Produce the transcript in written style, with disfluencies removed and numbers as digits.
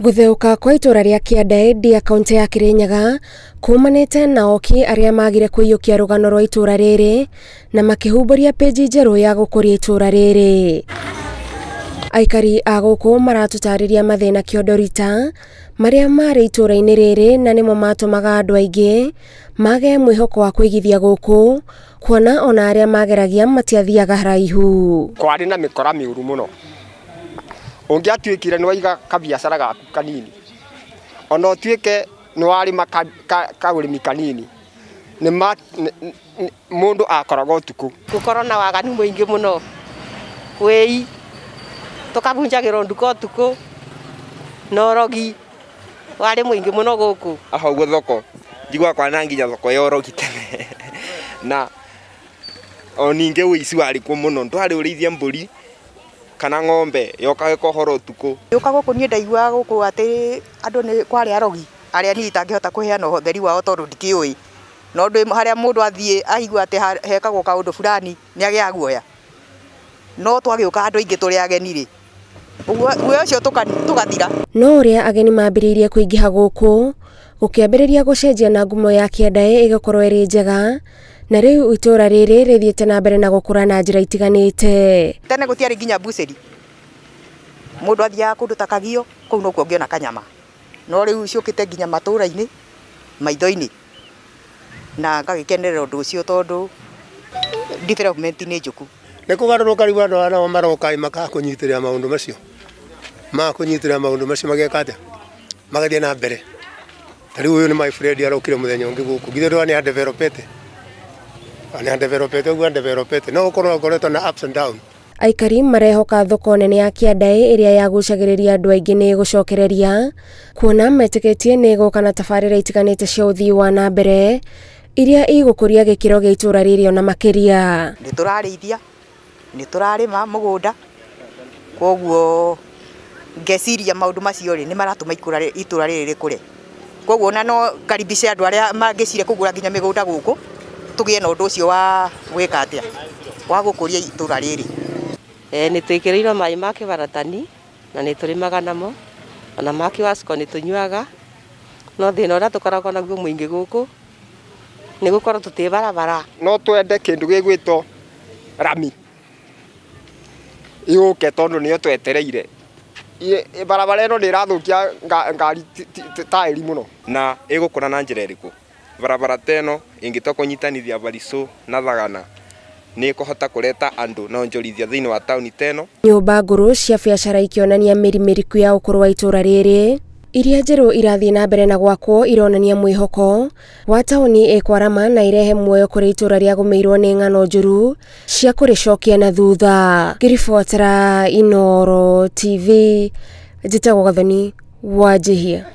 Gutheuka kwa itũũra rĩa Kĩandaĩ ndia kaunti ya Kirinyaga kumanĩte na oki arĩa magire kũiyũkia rũgano rwa itũũra rĩrĩ na makĩhumburia peji njerũ ya gũkũria itũũra rĩrĩ. Aikari a gũkũ maratũtarĩria mathĩna kĩondorita marĩa marĩ itũũra-inĩ rĩrĩ na nĩmo matũmaga andũ aingĩ mage mwĩhoko wa kũigithia gũkũ, kuona ona arĩa mageragia matiathiaga haraihu. Kwarĩ na mĩkora mĩũru mũno. Ũngĩatuĩkire nĩ waiga kabiacara gaku kanini, ona ũtuĩke nĩ warĩma kaũrĩmi kanini, mũndũ akoraga ũtukũ. Gũkorwo na waganu mũingĩ mũno, wĩi, tũkabunjagĩrwo nduka ũtukũ, na ũrogi warĩ mũingĩ mũno gũkũ. Aho ũguo thoko, njiguaga kwana nginya thoko ya ũrogi tene. Na o ningĩ ũici warĩ kuo mũno, ndwarĩ ũrĩithia mbũri kana ng'ombe yokaga ĩkohora ũtukũ. Gĩũka gũkũ niĩ ndaiguaga gũkũ atĩ andũ nĩ kwarĩ arogi arĩa niĩ itangĩhota kũheana ũhũthĩri wao tondũ ndikĩũĩ. No ũndũ harĩa mũndũ athiĩ aigua atĩ hekagwo kaũndũ fulani nĩ agĩaga guoya. No twagĩũka andũ aingĩ tũrĩ ageni rĩ, guoya ũcio tũgathira. No ũrĩa ageni mambĩrĩirie kũingĩha gũkũ gũkĩambĩrĩria gũcenjia na ngumo ya Kĩandaĩ ĩgĩkorwo ĩrĩ njega, na rĩu itũũra rĩrĩ rĩthiĩte na mbere na gũkũra na njĩra itiganĩte. Tene gũtiarĩ nginya mbucĩri, mũndũ athiaga kũndũ ta Kagio, kũu no kuo ũngĩona kanyama. No rĩu ciũkĩte nginya matũũra-inĩ, maitho-inĩ, na ngagĩkenerera ũndũ ũcio tondũ development nĩ njũku. Nĩ kũgarũrũka rĩu andũ arĩa maroka makaga kũnyitĩrĩra maũndũ macio, mageka atĩa, magathiĩ na mbere. Rĩu ũyũ nĩ my friend arokire mũthenya ũngĩ gũkũ, githĩ ndwa nĩ developete. No ũkorwo ngoretwo na ups and down. Aikari marehoka thoko nene ya Kĩandaĩ ĩrĩa yagucagĩrĩria andũ aingĩ nĩ gũcokereria, kuona metĩkĩtie nĩ ĩgũka na tabarĩra itiganĩte cia ũthii wa na mbere iria igũkũria gĩkĩro gĩa itũũra rĩrĩ ona makĩria. Nĩ tũrarĩithia, nĩ tũrarĩma mũgũnda, koguo ngeciria maũndũ macio rĩ nĩ maratũma itũũra rĩrĩ rĩkũre. Koguo ona no karibisha andũ arĩa mangĩcire kũgũra nginya mĩgũnda gũkũ, tũgĩe na ũndũ ũcio wa gwĩka atĩa, wa gũkũria itũũra rĩrĩ. Nĩ twĩkĩrĩirwo maĩ ma kĩbaratani na nĩ tũrĩmaga namo, ona ma kĩwaciko nĩ tũnyuaga. No thĩna ũrĩa tũkoragwo naguo mũingĩ gũkũ nĩ gũkorwo tũtirĩ barabara. No twende kĩndũ gĩgwĩtwo rami yũke tondũ nĩyo twetereire. Barabara ĩno nĩ ĩrathũkia ngari taĩri mũno. Na ĩgũkũra na njĩra ĩrĩkũ? Barabara teno ingĩtoka kũnyitanithia Bariso na Thagana nĩ kũhota kũreta andũ na onjorithia thĩinĩ wa taũni teno. Nyũmba ngũrũ cia biacara ikĩonania mĩrimĩriku ya ũkũrũ wa itũũra rĩrĩ, iria njerũ irathiĩ na mbere na gwakwo ironania mwĩhoko wa taũni ĩkwarama na irehe muoyo kũrĩ itũũra rĩa gũmĩirwo nĩ ng'ano njũru cia kũrĩcokia na thutha. Ngĩribotera Inooro TV, njĩtagwo Gathoni Wanjihia.